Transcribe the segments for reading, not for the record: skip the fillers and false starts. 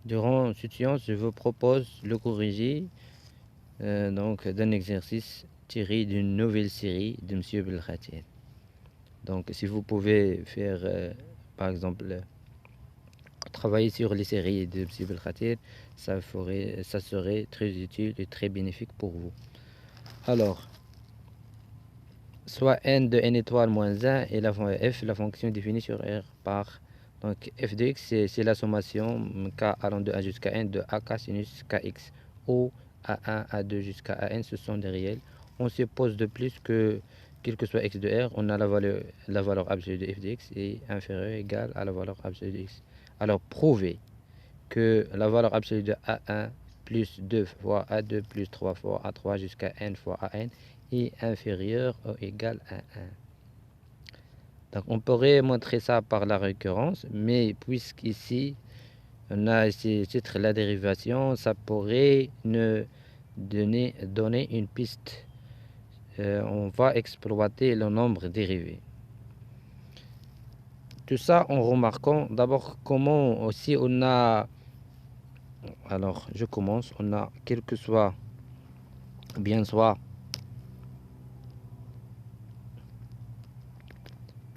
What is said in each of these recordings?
Durant cette séance, je vous propose le corriger donc d'un exercice tiré d'une nouvelle série de Monsieur Belkhatir. Donc, si vous pouvez faire, par exemple, travailler sur les séries de Monsieur Belkhatir, ça serait très utile et très bénéfique pour vous. Alors, soit n de n étoile moins 1 et f, la fonction définie sur R par. Donc, f de x, c'est la sommation k allant de 1 jusqu'à n de ak sinus kx, où a1, a2 jusqu'à an, ce sont des réels. On suppose de plus que, quel que soit x de R, on a la valeur absolue de f de x est inférieure ou égale à la valeur absolue de x. Alors, prouvez que la valeur absolue de A1 plus 2 fois A2 plus 3 fois A3 jusqu'à n fois AN est inférieure ou égale à 1. Donc on pourrait montrer ça par la récurrence, mais puisqu'ici on a ici titre la dérivation, ça pourrait nous donner une piste. On va exploiter le nombre dérivé. Tout ça en remarquant d'abord comment aussi on a. Alors je commence, on a quel que soit bien soit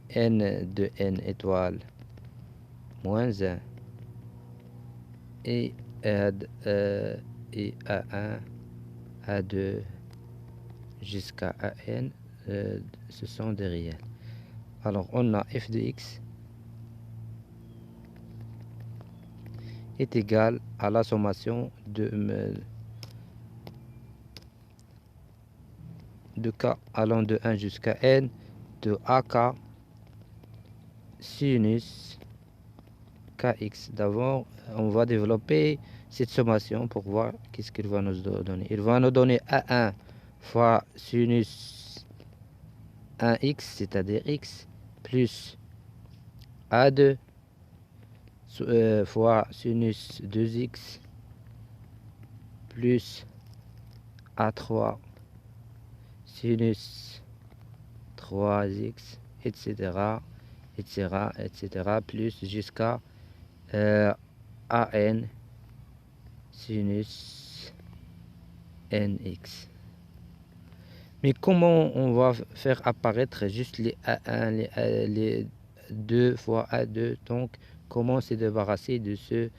n de n étoile moins 1 et A1, A2 jusqu'à AN, ce sont des réels. Alors on a f de x est égal à la sommation de k allant de 1 jusqu'à n de ak sinus kx. D'abord, on va développer cette sommation pour voir qu'est-ce qu'il va nous donner. Il va nous donner A1 fois sinus 1x, c'est-à-dire x, plus A2 fois sinus 2x, plus A3 sinus 3x, etc., etc., etc., plus jusqu'à AN sinus nx. Mais comment on va faire apparaître juste les A1, les 2 fois A2, donc comment se débarrasser de ce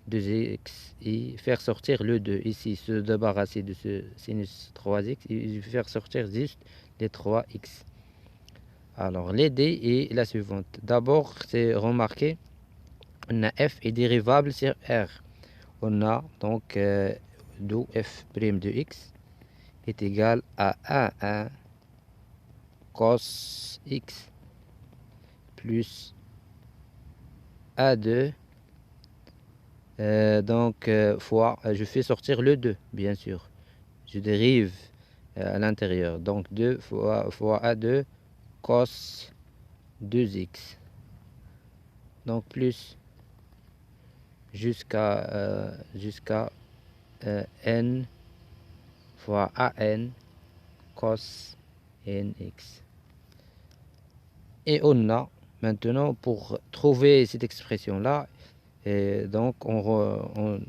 2x et faire sortir le 2 ici, se débarrasser de ce sinus 3x et faire sortir juste les 3x. Alors l'idée est la suivante. D'abord, c'est remarquer, on a f est dérivable sur R. On a donc d'où f' de x est égal à 1 cos x plus A2 fois, je fais sortir le 2 bien sûr, je dérive à l'intérieur, donc 2 fois A2 cos 2x, donc plus jusqu'à n fois an cos nx. Et on a maintenant, pour trouver cette expression là, donc on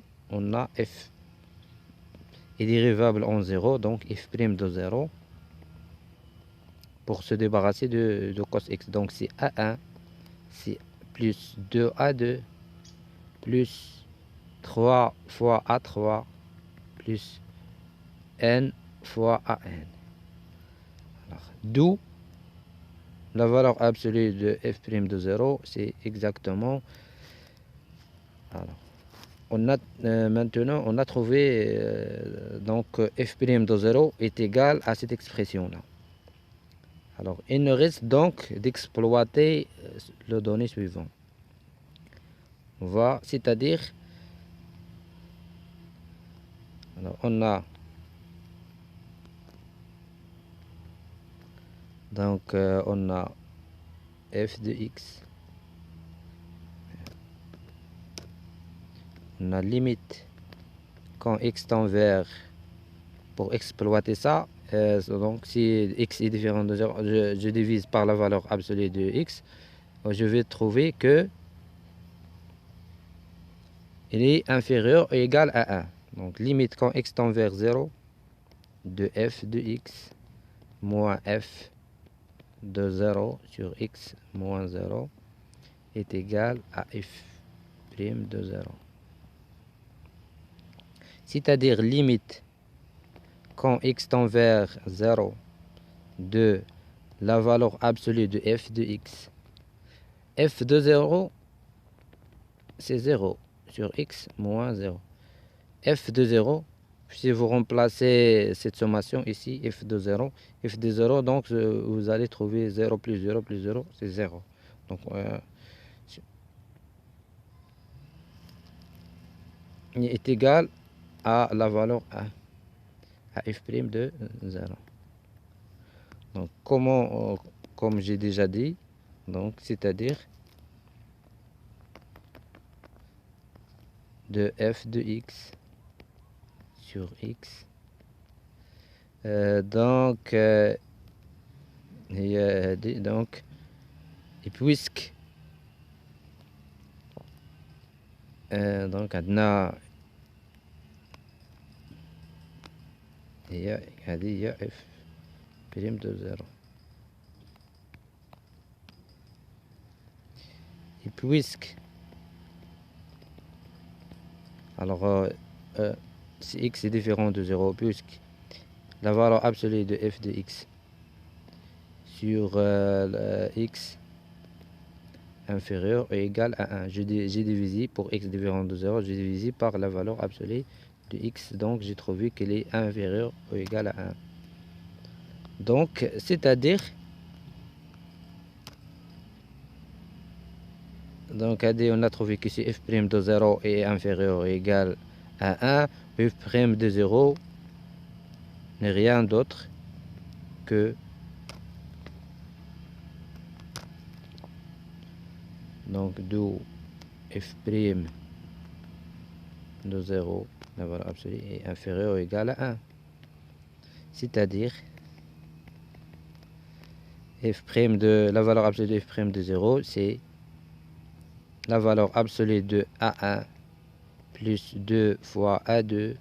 a f est dérivable en 0, donc f' de 0 pour se débarrasser de cos x. Donc c'est a1, c'est plus 2a2 plus 3 fois a3 plus n fois an. D'où la valeur absolue de f' de 0, c'est exactement. Alors, on a maintenant on a trouvé donc f' de 0 est égal à cette expression là. Alors il nous reste donc d'exploiter le données suivant. On va, c'est-à-dire, alors on a donc on a f de x, on a limite quand x tend vers, pour exploiter ça, donc si x est différent de 0, je divise par la valeur absolue de x, je vais trouver que il est inférieur ou égal à 1. Donc limite quand x tend vers 0 de f de x moins f de 0 sur x moins 0 est égal à f' de 0. C'est-à-dire limite quand x tend vers 0 de la valeur absolue de f de x. F de 0, c'est 0 sur x moins 0. F de 0, si vous remplacez cette sommation ici, f de 0, donc vous allez trouver 0 plus 0 plus 0, c'est 0. Donc, il est égal à la valeur 1, à f' de 0. Donc, comme j'ai déjà dit, donc c'est-à-dire de f de x sur x. Donc, et puisque donc عندنا هذه هي f' de 0. Et puisque alors si x est différent de 0, puisque la valeur absolue de f de x sur x inférieur ou égal à 1. J'ai divisé pour x différent de 0, j'ai divisé par la valeur absolue de x, donc j'ai trouvé qu'elle est inférieure ou égale à 1. Donc, c'est-à-dire, donc on a trouvé que si f' de 0 est inférieur ou égal à 1, f' de 0 n'est rien d'autre que donc d'où f' de 0, la valeur absolue est inférieure ou égale à 1. C'est-à-dire f' de la valeur absolue de f' de 0, c'est la valeur absolue de A1 plus 2 fois A2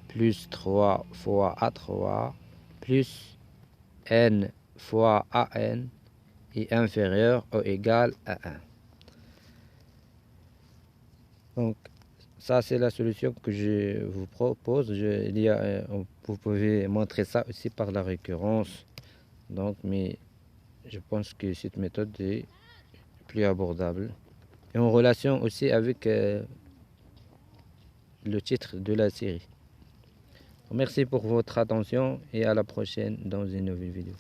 plus 3 fois A3 plus n fois AN est inférieur ou égal à 1. Donc, ça, c'est la solution que je vous propose. Vous pouvez montrer ça aussi par la récurrence. Donc, mais je pense que cette méthode est plus abordable. Et en relation aussi avec le titre de la série. Merci pour votre attention et à la prochaine dans une nouvelle vidéo.